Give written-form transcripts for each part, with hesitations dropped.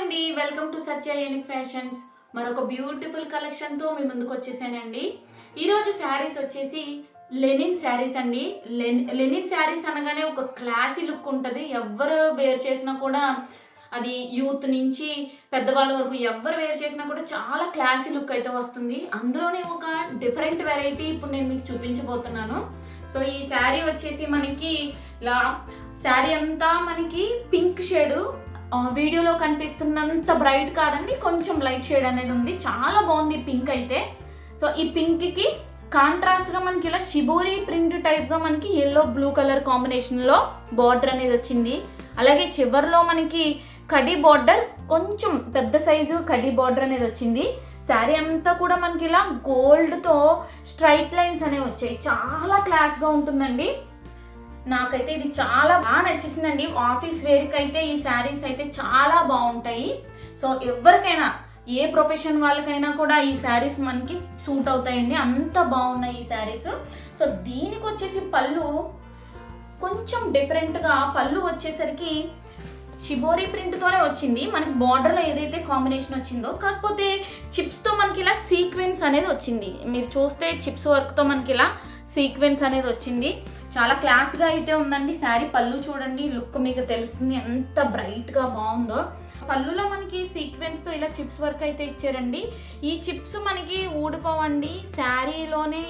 అండి, welcome to Satya unique fashions. మరొక beautiful కలెక్షన్తో మీ ముందుకు వచ్చేసానండి. ఈరోజు శారీస్ వచ్చేసి లెనిన్ శారీస్ అండి. లెనిన్ శారీస్ అనగానే ఒక క్లాసీ లుక్ ఉంటుంది. ఎవరు వేర్ చేసినా కూడా అది యూత్ నుంచి పెద్దవాళ్ళ వరకు ఎవరు వేర్ చేసినా కూడా చాలా క్లాసీ లుక్ అయితే వస్తుంది. అందులోనే ఒక డిఫరెంట్ వెరైటీ ఇప్పుడు నేను మీకు చూపించబోతున్నాను. సో ఈ శారీ వచ్చేసి మనకి ఇలా శారీ అంతా మనకి పింక్ షేడ్, వీడియోలో కనిపిస్తున్నంత బ్రైట్ కాదండి, కొంచెం లైట్ షేడ్ అనేది ఉంది. చాలా బాగుంది పింక్ అయితే. సో ఈ పింక్కి కాంట్రాస్ట్గా మనకి ఇలా షిబోరి ప్రింట్ టైప్గా మనకి ఎల్లో బ్లూ కలర్ కాంబినేషన్లో బార్డర్ అనేది వచ్చింది. అలాగే చివరిలో మనకి కడ్డీ బార్డర్, కొంచెం పెద్ద సైజు కడ్డీ బార్డర్ అనేది వచ్చింది. శారీ అంతా కూడా మనకి ఇలా గోల్డ్తో స్ట్రైట్ లైన్స్ అనేవి వచ్చాయి. చాలా క్లాస్గా ఉంటుందండి. నాకైతే ఇది చాలా బాగా నచ్చేసిందండి. ఆఫీస్ వేర్కి అయితే ఈ శారీస్ అయితే చాలా బాగుంటాయి. సో ఎవరికైనా, ఏ ప్రొఫెషన్ వాళ్ళకైనా కూడా ఈ శారీస్ మనకి సూట్ అవుతాయండి. అంత బాగున్నాయి ఈ శారీస్. సో దీనికి వచ్చేసి పళ్ళు కొంచెం డిఫరెంట్గా, పళ్ళు వచ్చేసరికి షిబోరి ప్రింట్తోనే వచ్చింది. మనకి బార్డర్లో ఏదైతే కాంబినేషన్ వచ్చిందో, కాకపోతే చిప్స్తో మనకి ఇలా సీక్వెన్స్ అనేది వచ్చింది. మీరు చూస్తే చిప్స్ వర్క్తో మనకి ఇలా సీక్వెన్స్ అనేది వచ్చింది. చాలా క్లాస్గా అయితే ఉందండి శారీ. పళ్ళు చూడండి, లుక్ మీకు తెలుస్తుంది ఎంత బ్రైట్గా బాగుందో. పళ్ళులో మనకి సీక్వెన్స్తో ఇలా చిప్స్ వర్క్ అయితే ఇచ్చారండి. ఈ చిప్స్ మనకి ఊడిపోవండి, శారీలోనే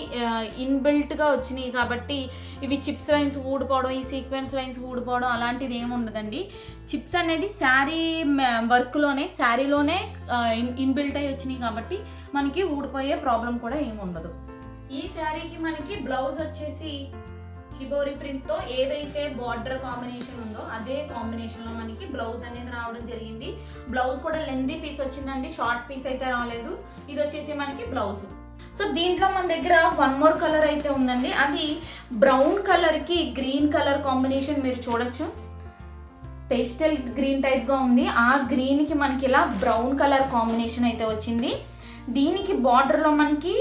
ఇన్బిల్ట్గా వచ్చినాయి కాబట్టి ఇవి చిప్స్ లైన్స్ ఊడిపోవడం, ఈ సీక్వెన్స్ లైన్స్ ఊడిపోవడం అలాంటిది ఏమి ఉండదండి. చిప్స్ అనేది శారీ వర్క్లోనే, శారీలోనే ఇన్బిల్ట్ అయ్యి వచ్చినాయి కాబట్టి మనకి ఊడిపోయే ప్రాబ్లం కూడా ఏమి ఉండదు. ఈ శారీకి మనకి బ్లౌజ్ వచ్చేసి షిబోరి ప్రింట్తో ఏదైతే బార్డర్ కాంబినేషన్ ఉందో అదే కాంబినేషన్లో మనకి బ్లౌజ్ అనేది రావడం జరిగింది. బ్లౌజ్ కూడా లెందీ పీస్ వచ్చిందండి, షార్ట్ పీస్ అయితే రాలేదు. ఇది వచ్చేసి మనకి బ్లౌజ్. సో దీంట్లో మన దగ్గర వన్ మోర్ కలర్ అయితే ఉందండి. అది బ్రౌన్ కలర్కి గ్రీన్ కలర్ కాంబినేషన్ మీరు చూడొచ్చు. పేస్టల్ గ్రీన్ టైప్గా ఉంది. ఆ గ్రీన్కి మనకి ఇలా బ్రౌన్ కలర్ కాంబినేషన్ అయితే వచ్చింది. దీనికి బార్డర్లో మనకి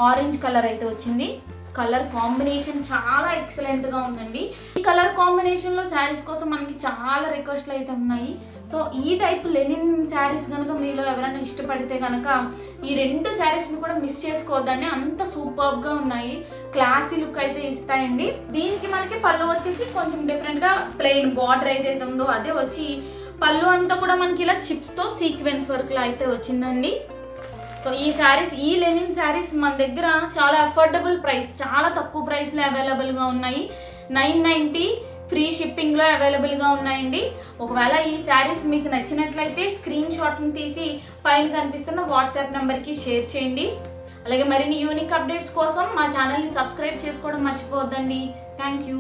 ఆరెంజ్ కలర్ అయితే వచ్చింది. కలర్ కాంబినేషన్ చాలా ఎక్సలెంట్గా ఉందండి. ఈ కలర్ కాంబినేషన్లో శారీస్ కోసం మనకి చాలా రిక్వెస్ట్లు అయితే ఉన్నాయి. సో ఈ టైప్ లెనిన్ శారీస్ కనుక మీలో ఎవరైనా ఇష్టపడితే కనుక ఈ రెండు శారీస్ని కూడా మిస్ చేసుకోవద్దని, అంత సూపర్గా ఉన్నాయి. క్లాసీ లుక్ అయితే ఇస్తాయండి. దీనికి మనకి పళ్ళు వచ్చేసి కొంచెం డిఫరెంట్గా ప్లెయిన్ బార్డర్ ఏదైతే ఉందో అదే వచ్చి, పళ్ళు అంతా కూడా మనకి ఇలా చిప్స్తో సీక్వెన్స్ వర్క్లో అయితే వచ్చిందండి. సో ఈ శారీస్, ఈ లెనిన్ శారీస్ మన దగ్గర చాలా అఫోర్డబుల్ ప్రైస్, చాలా తక్కువ ప్రైస్లో అవైలబుల్గా ఉన్నాయి. 990 ఫ్రీ షిప్పింగ్లో అవైలబుల్గా ఉన్నాయండి. ఒకవేళ ఈ శారీస్ మీకు నచ్చినట్లయితే స్క్రీన్ షాట్ని తీసి పైన కనిపిస్తున్న వాట్సాప్ నెంబర్కి షేర్ చేయండి. అలాగే మరిన్ని యూనిక్ అప్డేట్స్ కోసం మా ఛానల్ని సబ్స్క్రైబ్ చేసుకోవడం మర్చిపోవద్దండి. Thank you.